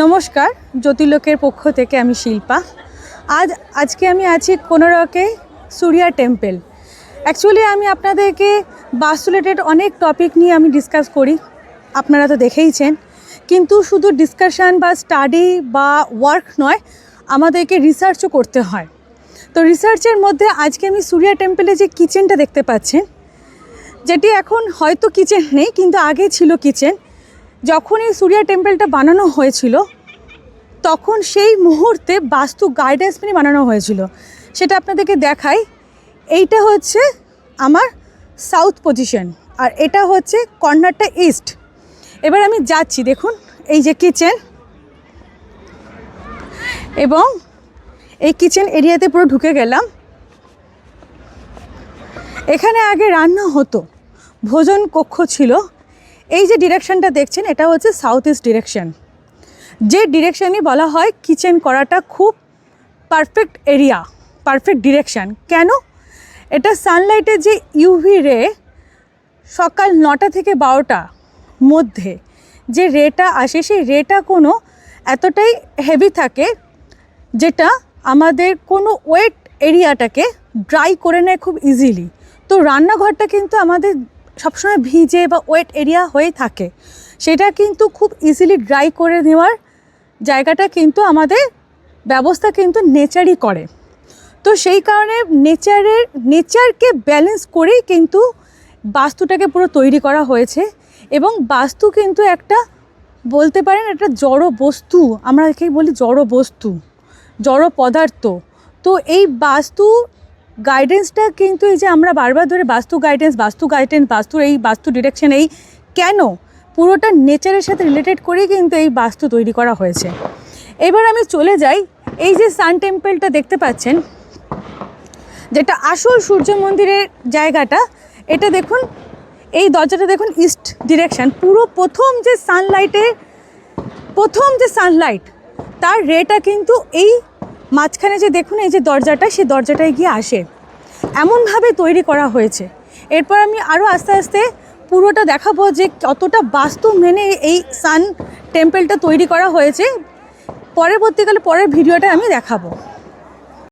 নমস্কার, জ্যোতির্লোকের পক্ষ থেকে আমি শিল্পা। আজকে আমি আছি কোনারকে সূর্যা টেম্পল। অ্যাকচুয়ালি আমি আপনাদেরকে বাস্তু রিলেটেড অনেক টপিক নিয়ে আমি ডিসকাস করি, আপনারা তো দেখেইছেন। কিন্তু শুধু ডিসকাশন বা স্টাডি বা ওয়ার্ক নয়, আমাদেরকে রিসার্চও করতে হয়। তো রিসার্চের মধ্যে আজকে আমি সূর্যা টেম্পলে যে কিচেনটা দেখতে পাচ্ছেন, যেটি এখন হয়তো কিচেন নেই, কিন্তু আগে ছিল কিচেন। যখন এই সূর্যা টেম্পলটা বানানো হয়েছিল তখন সেই মুহূর্তে বাস্তু গাইডেন্স মেনে বানানো হয়েছিল। সেটা আপনাদেরকে দেখাই। এইটা হচ্ছে আমার সাউথ পজিশন আর এটা হচ্ছে কর্নারটা ইস্ট। এবার আমি যাচ্ছি, দেখুন এই যে কিচেন, এবং এই কিচেন এরিয়াতে পুরো ঢুকে গেলাম। এখানে আগে রান্না হতো, ভোজন কক্ষ ছিল। এই যে ডিরেকশনটা দেখছেন, এটা হচ্ছে সাউথ ইস্ট ডিরেকশন, যে ডিরেকশনই বলা হয় কিচেন করাটা খুব পারফেক্ট এরিয়া, পারফেক্ট ডিরেকশন। কেন? এটা সানলাইটের যে ইউভি রে সকাল 9টা থেকে 12টা মধ্যে যে রেটা আসে, সেই রেটা কোনো এতটাই হেভি থাকে যেটা আমাদের কোনো ওয়েট এরিয়াটাকে ড্রাই করে নেয় খুব ইজিলি। তো রান্নাঘরটা কিন্তু আমাদের সবসময় ভিজে বা ওয়েট এরিয়া হয়ে থাকে, সেটা কিন্তু খুব ইজিলি ড্রাই করে নেওয়ার জায়গাটা কিন্তু আমাদের ব্যবস্থা কিন্তু নেচারই করে। তো সেই কারণে নেচারকে ব্যালেন্স করেই কিন্তু বাস্তুটাকে পুরো তৈরি করা হয়েছে। এবং বাস্তু কিন্তু একটা বলতে পারেন একটা জড় বস্তু, আমরা একেই বলি জড় বস্তু, জড় পদার্থ। তো এই বাস্তু গাইডেন্সটা কিন্তু এই যে আমরা বারবার ধরে বাস্তু গাইডেন্স বাস্তুর এই বাস্তু ডিরেকশন, এই কেন পুরোটা নেচারের সাথে রিলেটেড করেই কিন্তু এই বাস্তু তৈরি করা হয়েছে। এবার আমি চলে যাই, এই যে সান টেম্পলটা দেখতে পাচ্ছেন, যেটা আসল সূর্য মন্দিরের জায়গাটা, এটা দেখুন, এই দরজাটা দেখুন ইস্ট ডিরেকশন। পুরো প্রথম যে সানলাইট তার রেটা কিন্তু এই মাঝখানে যে দেখুন এই যে দরজাটা, সেই দরজাটায় গিয়ে আসে, এমনভাবে তৈরি করা হয়েছে। এরপর আমি আরও আস্তে আস্তে পুরোটা দেখাবো যে কতটা বাস্তু মেনে এই সান টেম্পলটা তৈরি করা হয়েছে। পরবর্তীকালে পরের ভিডিওটা আমি দেখাবো।